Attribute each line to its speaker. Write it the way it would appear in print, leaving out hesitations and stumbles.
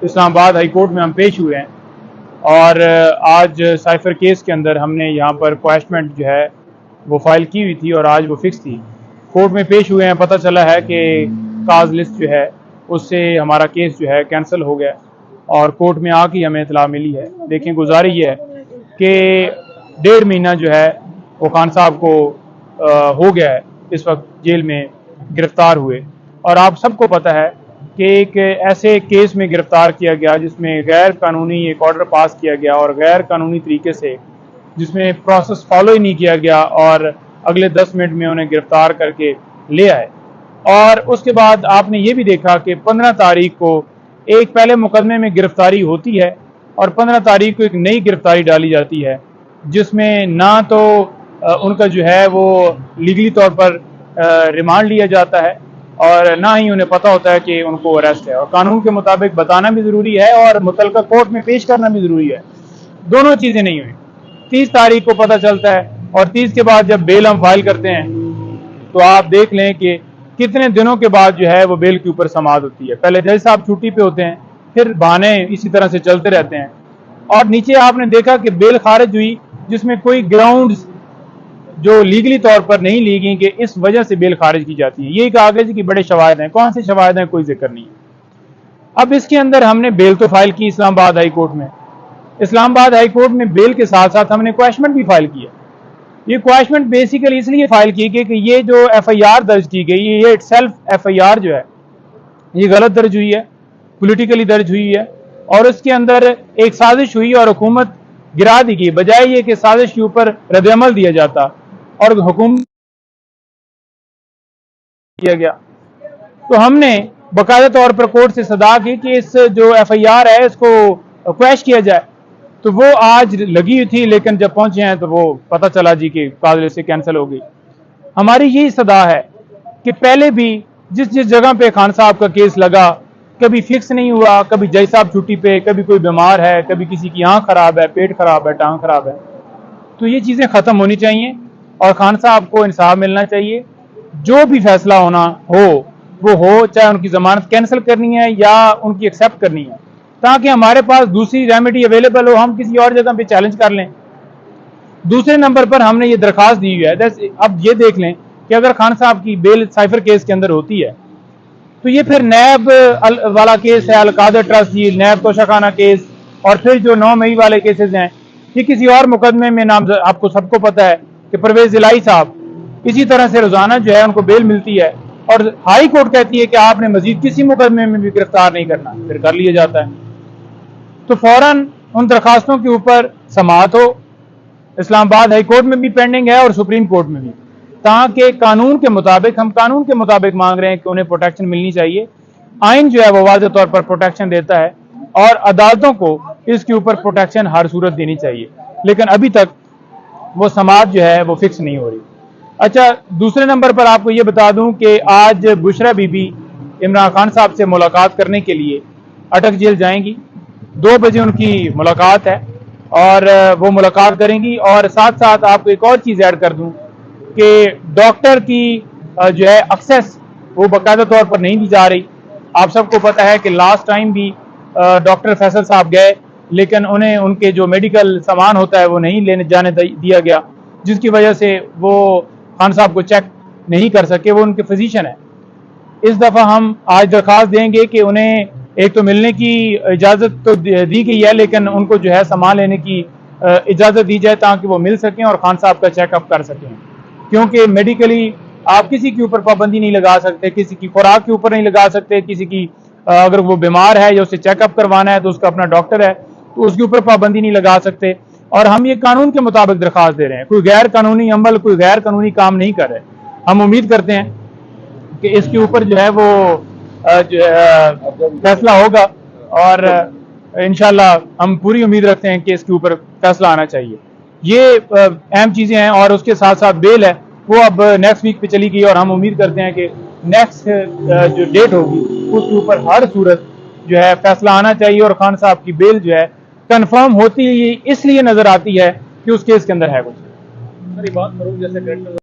Speaker 1: اسلام آباد high court میں ہم پیش ہوئے ہیں اور آج سائفر کیس کے اندر ہم نے یہاں پر کویشمنٹ جو ہے وہ فائل کی ہوئی تھی اور آج وہ فکس تھی. کورٹ میں پیش ہوئے ہیں. پتہ چلا ہے کہ کاز لسٹ جو ہے اس سے ہمارا کیس جو ہے کینسل ہو گیا اور کورٹ میں آ کے ہمیں اطلاع ملی ہے. دیکھیں گزارش یہ ہے کہ 1.5 مہینہ جو ہے وہ خان صاحب کو ہو گیا ہے اس وقت جیل میں گرفتار ہوئے، اور آپ سب کو پتہ ہے کہ ایک ایسے کیس میں گرفتار کیا گیا جس میں غیر قانونی ایک آرڈر پاس کیا گیا اور غیر قانونی طریقے سے جس میں پروسیس فالو ہی نہیں کیا گیا اور اگلے 10 منٹ میں انہیں گرفتار کر کے لے آئے. اور اس کے بعد آپ نے یہ بھی دیکھا کہ 15 تاریخ کو ایک پہلے مقدمے میں گرفتاری ہوتی ہے اور 15 تاریخ کو ایک نئی گرفتاری ڈالی جاتی ہے جس میں نہ تو ان کا جو ہے وہ لیگلی طور پر ریمانڈ لیا جاتا ہے اور نہ ہی انہیں پتہ ہوتا ہے کہ ان کو اریسٹ ہے، اور قانون کے مطابق بتانا بھی ضروری ہے اور متعلقہ کورٹ میں پیش کرنا بھی ضروری ہے. دونوں چیزیں نہیں ہوئی. 30 تاریخ کو پتہ چلتا ہے اور 30 کے بعد جب بیل ہم فائل کرتے ہیں تو آپ دیکھ لیں کہ کتنے دنوں کے بعد جو ہے وہ بیل کے اوپر سماعت ہوتی ہے. پہلے جج صاحب چھٹی پہ ہوتے ہیں، پھر بہانے اسی طرح سے چلتے رہتے ہیں، اور نیچے آپ نے دیکھا کہ بیل خارج ہوئی جس میں کوئی گراؤنڈز جو لیگلی طور پر نہیں لی گئی کہ اس وجہ سے بیل خارج کی جاتی ہے. یہی کہا گیا کہ بڑے شواہد ہیں. کون سے شواہد ہیں؟ کوئی ذکر نہیں ہے. اب اس کے اندر ہم نے بیل تو فائل کی اسلام آباد ہائی کورٹ میں. اسلام آباد ہائی کورٹ میں بیل کے ساتھ ساتھ ہم نے کویشمنٹ بھی فائل کیا. یہ کویشمنٹ بیسیکلی اس لیے فائل کی گئی کہ یہ جو ایف آئی آر درج کی گئی، یہ itself F I R جو ہے یہ غلط درج ہوئی ہے، پولیٹیکلی درج ہوئی ہے، اور اس کے اندر ایک سازش ہوئی اور حکومت گرا دی گئی، بجائے یہ کہ سازش کے اوپر رد عمل دیا جاتا اور حکومت کیا گیا. تو ہم نے باقاعدہ طور پر کورٹ سے صدا کی کہ اس جو ایف آئی آر ہے اس کو کویش کیا جائے. تو وہ آج لگی ہوئی تھی، لیکن جب پہنچے ہیں تو وہ پتہ چلا جی کہ کاغذ سے کینسل ہو گئی. ہماری یہی صدا ہے کہ پہلے بھی جس جگہ پہ خان صاحب کا کیس لگا کبھی فکس نہیں ہوا، کبھی جج صاحب چھٹی پہ، کبھی کوئی بیمار ہے، کبھی کسی کی آنکھ خراب ہے، پیٹ خراب ہے، ٹانگ خراب ہے. تو یہ چیزیں ختم ہونی چاہیے اور خان صاحب کو انصاف ملنا چاہیے. جو بھی فیصلہ ہونا ہو وہ ہو، چاہے ان کی ضمانت کینسل کرنی ہے یا ان کی ایکسیپٹ کرنی ہے، تاکہ ہمارے پاس دوسری ریمیڈی اویلیبل ہو، ہم کسی اور جگہ پہ چیلنج کر لیں. دوسرے نمبر پر ہم نے یہ درخواست دی ہوئی ہے. اب یہ دیکھ لیں کہ اگر خان صاحب کی بیل سائفر کیس کے اندر ہوتی ہے تو یہ پھر نیب والا کیس ہے، القادر ٹرسٹ، نیب توشہ خانہ کیس، اور پھر جو 9 مئی والے کیسز ہیں یہ کسی اور مقدمے میں نام آپ کو سب کو پتہ ہے کہ پرویز الہی صاحب اسی طرح سے روزانہ جو ہے ان کو بیل ملتی ہے اور ہائی کورٹ کہتی ہے کہ آپ نے مزید کسی مقدمے میں بھی گرفتار نہیں کرنا، پھر کر لیا جاتا ہے. تو فوراً ان درخواستوں کے اوپر سماعت ہو. اسلام آباد ہائی کورٹ میں بھی پینڈنگ ہے اور سپریم کورٹ میں بھی، تاکہ قانون کے مطابق، ہم قانون کے مطابق مانگ رہے ہیں کہ انہیں پروٹیکشن ملنی چاہیے. آئین جو ہے وہ واضح طور پر پروٹیکشن دیتا ہے اور عدالتوں کو اس کے اوپر پروٹیکشن ہر صورت دینی چاہیے، لیکن ابھی تک وہ سماعت جو ہے وہ فکس نہیں ہو رہی. اچھا، دوسرے نمبر پر آپ کو یہ بتا دوں کہ آج بشرا بی بی عمران خان صاحب سے ملاقات کرنے کے لیے اٹک جیل جائیں گی. 2 بجے ان کی ملاقات ہے اور وہ ملاقات کریں گی. اور ساتھ ساتھ آپ کو ایک اور چیز ایڈ کر دوں کہ ڈاکٹر کی جو ہے ایکسیس وہ باقاعدہ طور پر نہیں دی جا رہی. آپ سب کو پتہ ہے کہ لاسٹ ٹائم بھی ڈاکٹر فیصل صاحب گئے، لیکن انہیں ان کے جو میڈیکل سامان ہوتا ہے وہ نہیں لینے جانے دیا گیا، جس کی وجہ سے وہ خان صاحب کو چیک نہیں کر سکے. وہ ان کے فزیشین ہیں. اس دفعہ ہم آج درخواست دیں گے کہ انہیں ایک تو ملنے کی اجازت تو دی گئی ہے، لیکن ان کو جو ہے سامان لینے کی اجازت دی جائے تاکہ وہ مل سکیں اور خان صاحب کا چیک اپ کر سکیں. کیونکہ میڈیکلی آپ کسی کے اوپر پابندی نہیں لگا سکتے، کسی کی خوراک کے اوپر نہیں لگا سکتے، کسی کی اگر وہ بیمار ہے یا اسے چیک اپ کروانا ہے تو اس کا اپنا ڈاکٹر ہے تو اس کے اوپر پابندی نہیں لگا سکتے. اور ہم یہ قانون کے مطابق درخواست دے رہے ہیں، کوئی غیر قانونی عمل، کوئی غیر قانونی کام نہیں کر رہے. ہم امید کرتے ہیں کہ اس کے اوپر جو ہے وہ فیصلہ ہوگا اور انشاءاللہ ہم پوری امید رکھتے ہیں کہ اس کے اوپر فیصلہ آنا چاہیے. یہ اہم چیزیں ہیں. اور اس کے ساتھ ساتھ بیل ہے وہ اب نیکسٹ ویک پہ چلی گئی اور ہم امید کرتے ہیں کہ نیکسٹ جو ڈیٹ ہوگی اس کے اوپر ہر صورت جو ہے فیصلہ آنا چاہیے اور خان صاحب کی بیل جو ہے کنفرم ہوتی ہی اس لیے نظر آتی ہے کہ اس کیس کے اندر ہے کچھ.